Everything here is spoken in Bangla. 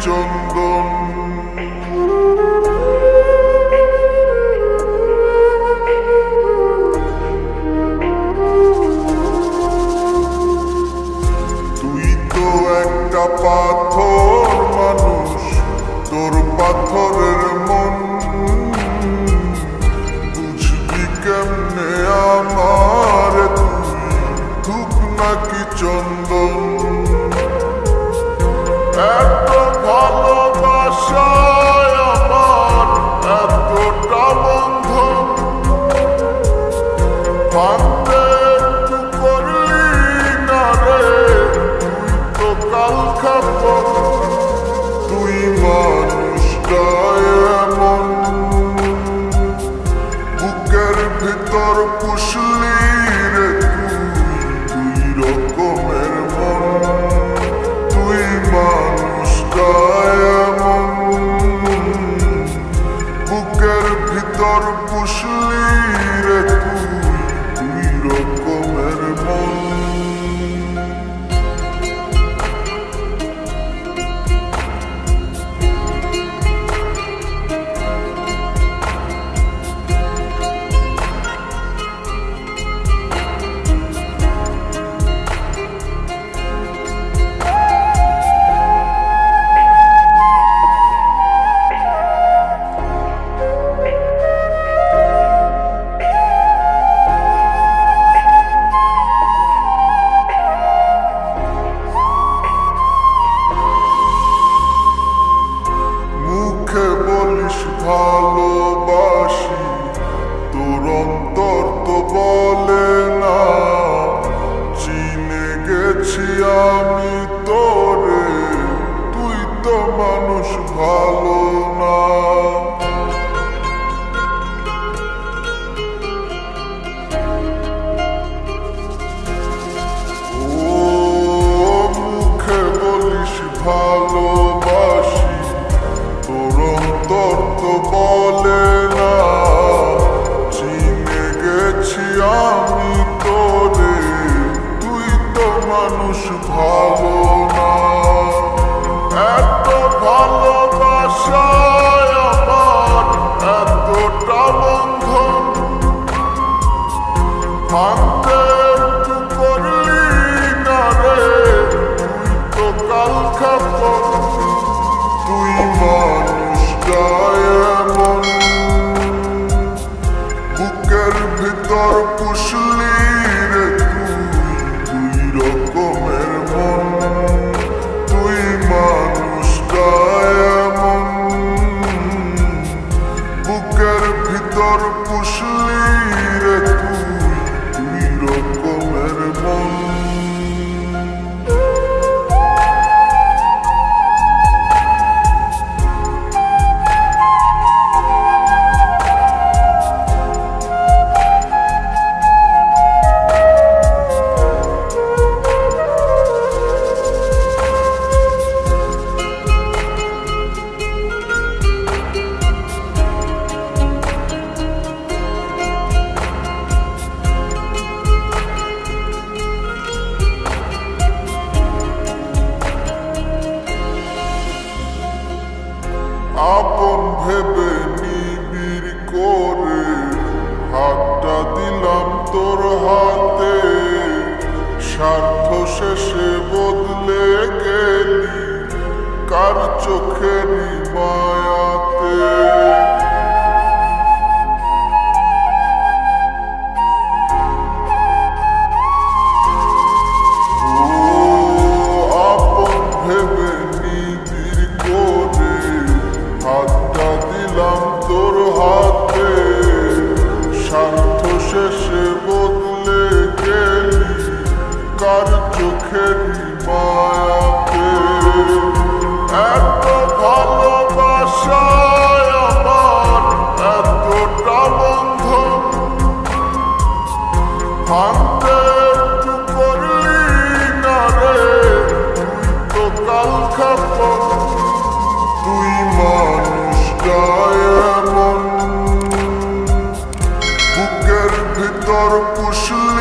চন্দন। তুই তো একটা পাথর মানুষ, তোর পাথরের মন। বুঝবি কেমনে আমার তুই ধূপ নাকি চন্দন। এত ভালোবাসায় আমার এতটা বন্ধন, ভাঙতে একটু করলি না রে তুই তো কাল খাবো। তুই মানুষটা এমন, বুকের ভিতর পুষলি রে তুই রকমের মন। তুই মানুষটা এমন, বুকের ভিতর পুষলি রে তুই রকমের মন। বলিস ভালোবাসি, তোর অন্তর তো বলে না। চিনে গেছি আমি তোরে, তুই তো মানুষ ভালো না। ও মুখে বলিস ভালোবাসি, তোর অন্তর তো বলে না। চিনে গেছি আমি তোরে, তুই তো মানুষ ভালো না। এত ভালোবাসায় আমার এতটা বন্ধন, ভাঙতে একটু করলি না রে তুই তো কাল খাবো। তুই মানুষটা এমন, বুকের ভিতর পুষলি রে তুই রকমের মন। তুই মানুষটা এমন, বুকের ভিতর পুষলি রে তুই রকমের মন। আপন ভেবে নিবিড় করে হাতটা দিলাম তোর হাতে। স্বার্থ শেষে বদলে গেলি কার চোখেরই মায়াতে। আপন ভেবে নিবিড় করে হাতটা দিলাম তোর হাতে। স্বার্থ শেষে বদলে গেলি কার চোখেরই মায়াতে। এত ভালোবাসায় আমার এতটা বন্ধন, ভাঙতে একটু করলি না রে তুই তো কাল খাবো। তুই মানুষটা এমন, বুকের ভিতর পুষলি